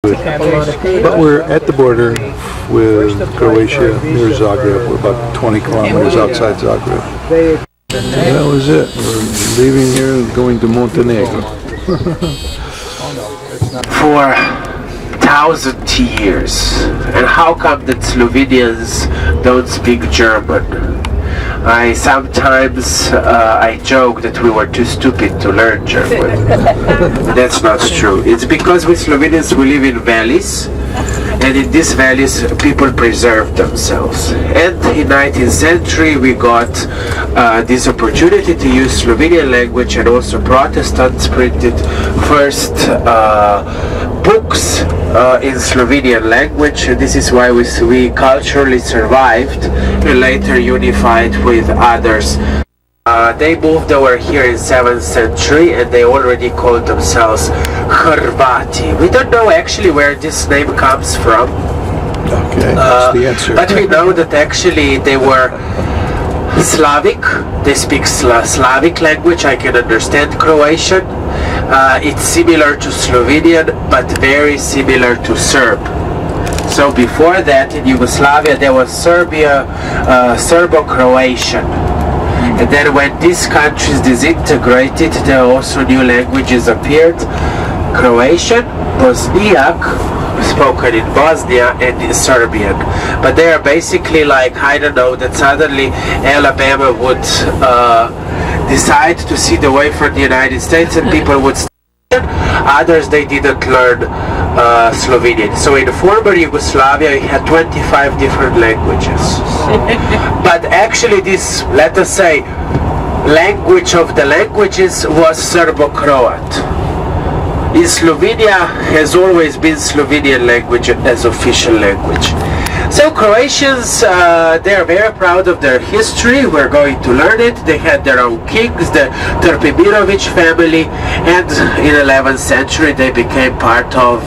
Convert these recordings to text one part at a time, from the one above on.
But we're at the border with Croatia near Zagreb. We're about 20 kilometers outside Zagreb. And that was it. We're leaving here and going to Montenegro. For 1,000 years. And how come that Slovenians don't speak German? I sometimes I joke that we were too stupid to learn German. That's not true. It's because we Slovenians we live in valleys, and in these valleys people preserve themselves. And in 19th century we got this opportunity to use Slovenian language, and also Protestants printed first books in Slovenian language. This is why we culturally survived and later unified with others. They moved over here in 7th century, and they already called themselves Hrvati. We don't know actually where this name comes from. Okay, that's the answer. But we know that actually they were Slavic. They speak Slavic language. I can understand Croatian. It's similar to Slovenian, but very similar to Serb. So before that, in Yugoslavia, there was Serbo-Croatian. And then when these countries disintegrated, there also new languages appeared. Croatian, Bosniak, spoken in Bosnia, and in Serbian. But they are basically like, I don't know, that suddenly Alabama would decide to see the way from the United States, and people would others they didn't learn Slovenian. So in former Yugoslavia we had 25 different languages. But actually this, let us say, language of the languages was Serbo-Croat. In Slovenia has always been Slovenian language as official language. So Croatians, they are very proud of their history. We're going to learn it. They had their own kings, the Trpimirović family, and in 11th century they became part of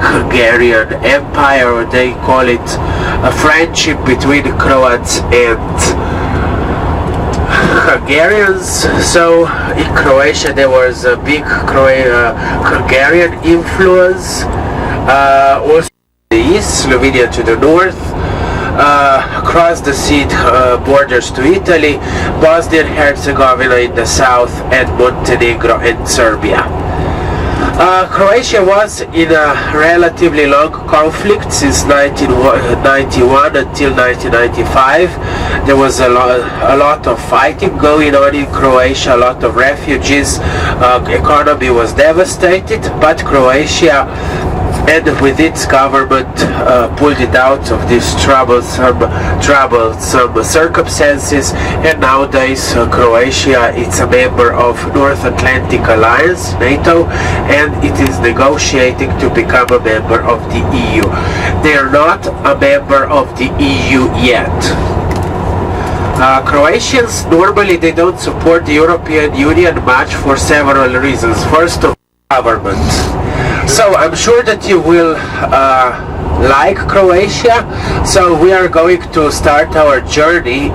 Hungarian Empire, or they call it a friendship between Croats and Hungarians. So in Croatia there was a big Hungarian influence. Also the east, Slovenia to the north, across the sea borders to Italy, Bosnia and Herzegovina in the south, and Montenegro and Serbia. Croatia was in a relatively long conflict since 1991 until 1995. There was a lot of fighting going on in Croatia, a lot of refugees, economy was devastated, but Croatia and with its government pulled it out of these troublesome circumstances, and nowadays Croatia is a member of North Atlantic Alliance, NATO, and it is negotiating to become a member of the EU. They are not a member of the EU yet. Croatians normally they don't support the European Union much for several reasons. First of all, government. So I'm sure that you will like Croatia. So we are going to start our journey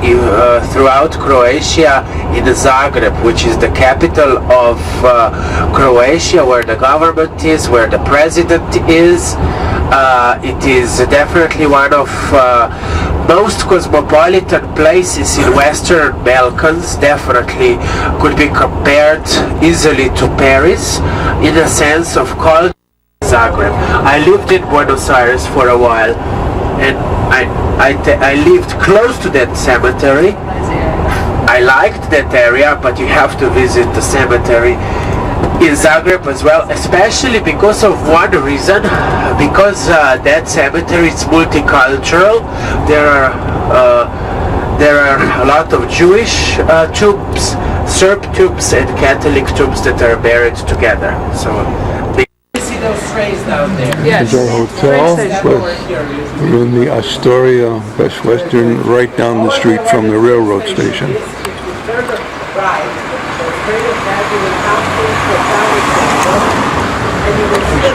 throughout Croatia in Zagreb, which is the capital of Croatia, where the government is, where the president is. It is definitely one of most cosmopolitan places in Western Balkans. Definitely could be compared easily to Paris in a sense of culture. Zagreb. I lived in Buenos Aires for a while, and I lived close to that cemetery. I liked that area, but you have to visit the cemetery in Zagreb as well, especially because of one reason, because that cemetery is multicultural. There are a lot of Jewish tombs, Serb tombs, and Catholic tombs that are buried together. So those trays down there. Yes. This is our hotel. We're in the Astoria, Best Western, right down the street from the railroad station.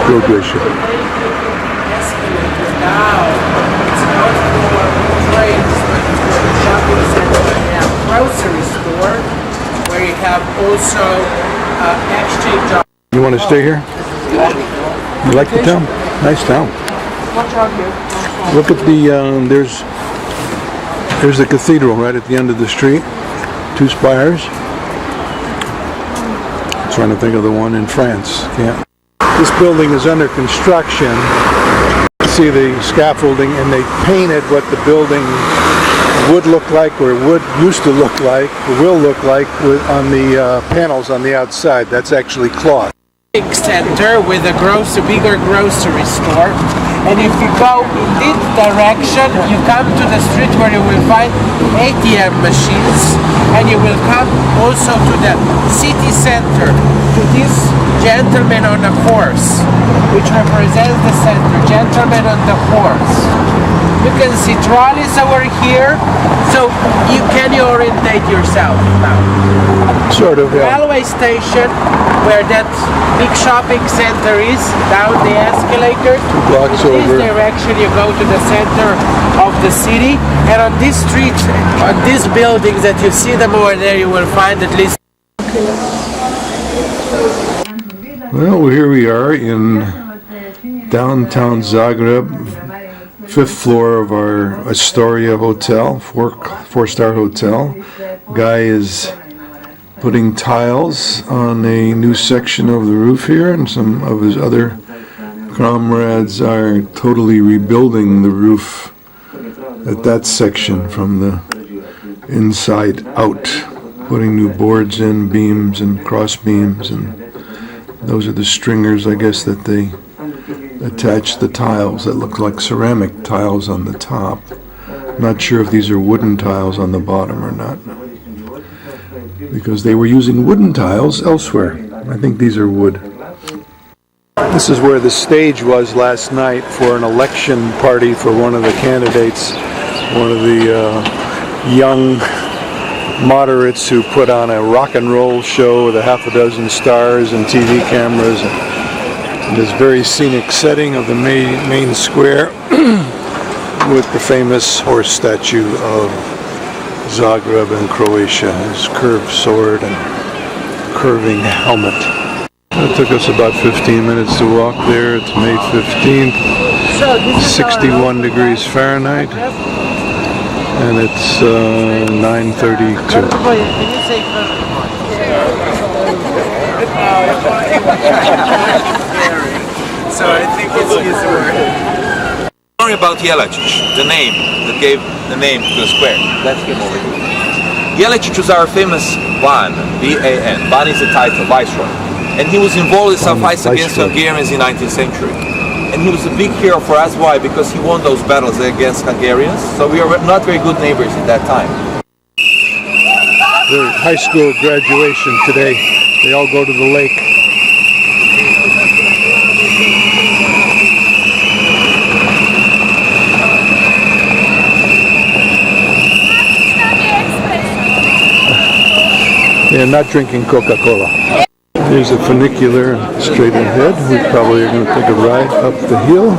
Croatia. Grocery store where you have also exchange. You want to stay here? You like the town? Nice town. Look at the, there's the cathedral right at the end of the street. 2 spires. I'm trying to think of the one in France. Can't. This building is under construction. See the scaffolding, and they painted what the building would look like, or would used to look like, or will look like on the panels on the outside. That's actually cloth. Big center with a bigger grocery store, and if you go in this direction, you come to the street where you will find ATM machines, and you will come also to the city center, to this gentleman on a horse, which represents the center, gentleman on the horse. You can see trolleys over here, so you can orientate yourself now. Sort of, yeah. Railway station, where that big shopping center is, down the escalator. 2 blocks over. In this direction you go to the center of the city, and on this street, on these buildings that you see them over there, you will find at least. Well, here we are in downtown Zagreb, 5th floor of our Astoria hotel, 4-star hotel. Guy is putting tiles on a new section of the roof here, and some of his other comrades are totally rebuilding the roof at that section from the inside out, putting new boards in, beams and cross beams, and those are the stringers, I guess, that they attach the tiles that look like ceramic tiles on the top. Not sure if these are wooden tiles on the bottom or not, because they were using wooden tiles elsewhere. I think these are wood. This is where the stage was last night for an election party for one of the candidates, one of the young moderates who put on a rock and roll show with 6 stars and TV cameras, and this very scenic setting of the main square with the famous horse statue of Zagreb in Croatia, his curved sword and curving helmet. It took us about 15 minutes to walk there. It's May 15th, 61 degrees Fahrenheit, and it's 9:32. So I think it's his word. Story about Jelačić, the name that gave the name to the square. Let's get over here. Jelačić was our famous Ban, B-A-N. Ban is the title, viceroy. And he was involved in some fights against Hungarians in the 19th century. And he was a big hero for us. Why? Because he won those battles against Hungarians. So we were not very good neighbors at that time. Their high school graduation today. They all go to the lake. They're not drinking Coca-Cola. There's a funicular straight ahead. We probably are going to take a ride up the hill,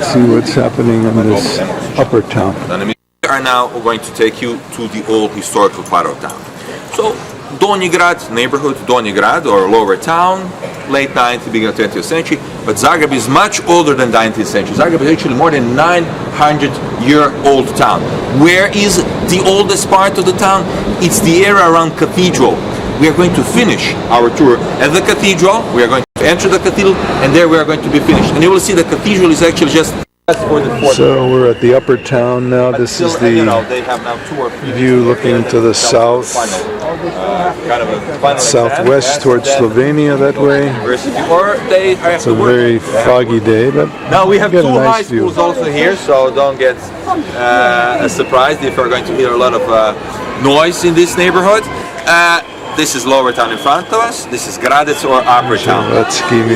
see what's happening in this upper town. We are now going to take you to the old historical part of town. So, Donji Grad neighborhood, Donji Grad or lower town, late 19th, beginning of 20th century, but Zagreb is much older than the 19th century. Zagreb is actually more than 900-year-old town. Where is the oldest part of the town? It's the area around Cathedral. We are going to finish our tour at the Cathedral. We are going to enter the Cathedral, and there we are going to be finished. And you will see the Cathedral is actually just for the fort. So we're at the upper town now. This is the they have now 2 or 3 view looking to the south, southwest towards Slovenia that way. It's a very foggy day, but now we have 2 nice high schools also here, so don't get surprised if you're going to hear a lot of noise in this neighborhood. This is lower town in front of us. This is Gradec or upper town.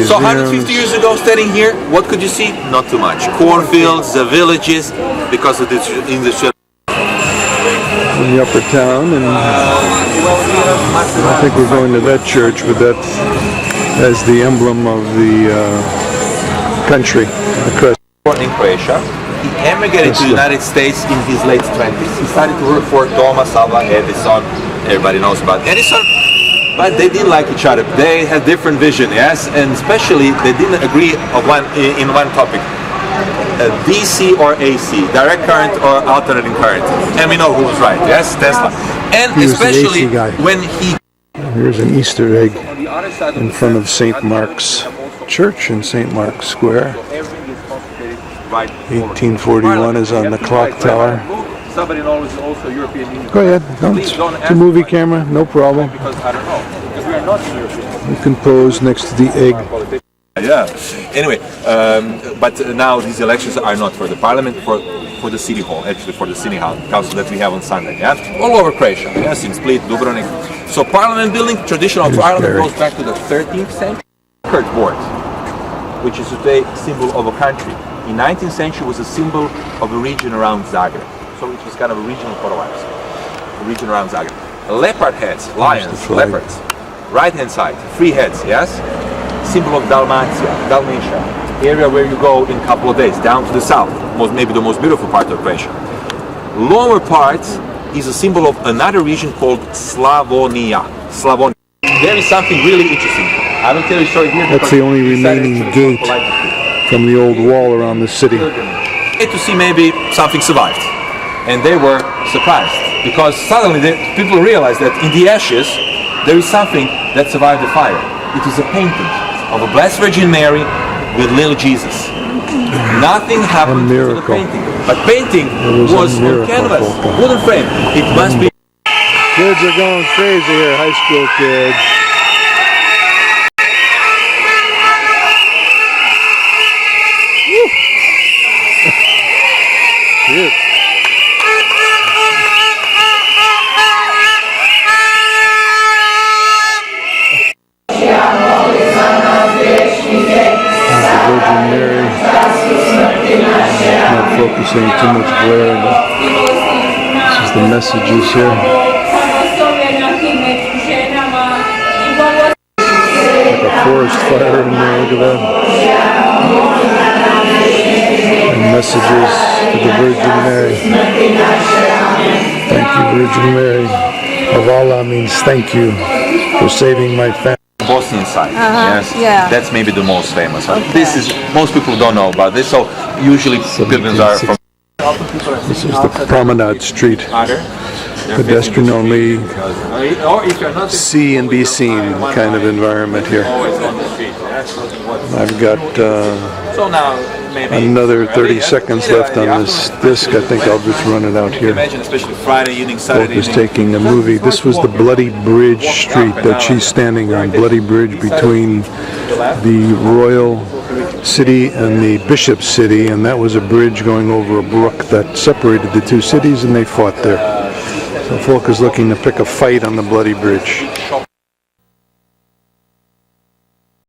So 150 years ago, standing here, what could you see? Not too much. Cornfields, the villages, because of this industry. In the upper town, and I think we're going to that church with that as the emblem of the country. Born in Croatia, he emigrated to the United States in his late 20s. He started to work for Thomas Alva Edison. Everybody knows about Edison. but they didn't like each other. They had different vision, yes, and especially they didn't agree in one topic. DC or AC, direct current or alternating current. And we know who was right, yes, Tesla. And He was the especially AC guy. when he... Here's an Easter egg in front of St. Mark's Church in St. Mark's Square. 1841 is on the clock tower. Go ahead, it's a movie camera, no problem. You can pose next to the egg. Yeah. Anyway, but now these elections are not for the parliament, for the city hall, actually for the city council that we have on Sunday. Yeah, all over Croatia. Yes, in Split, Dubrovnik. So parliament building, traditional parliament goes back to the 13th century. Record board, which is today symbol of a country. In 19th century was a symbol of a region around Zagreb. So it was kind of a regional polaris, a region around Zagreb. Leopard heads, lions, leopards. Right hand side, 3 heads. Yes. Symbol of Dalmatia, area where you go in a couple of days, down to the south, maybe the most beautiful part of Croatia. Lower part is a symbol of another region called Slavonia. There is something really interesting. I will tell you a story here. That's the only remaining gate from the old wall around the city. To see maybe something survived. And they were surprised, because suddenly people realized that in the ashes there is something that survived the fire. It is a painting of a Blessed Virgin Mary with little Jesus. Nothing happened to the painting, but painting was on canvas, wooden frame. It must be. Kids are going crazy here, high school kids. Cute. Virgin Mary, not focusing too much glare, but this is the messages here. Like a forest fire in there, look at that. And messages to the Virgin Mary. Thank you, Virgin Mary. Of Allah means thank you for saving my family. Bosnian side, yes, yeah. That's maybe the most famous one. This is, most people don't know about this, so usually pilgrims are from... This is the Promenade Street, pedestrian only, see and be seen kind of environment here. I've got another 30 seconds left on this disc. I think I'll just run it out here. Fulke was taking a movie. This was the Bloody Bridge Street that she's standing on. Bloody Bridge between the Royal City and the Bishop City, and that was a bridge going over a brook that separated the two cities, and they fought there. So Fulke is looking to pick a fight on the Bloody Bridge.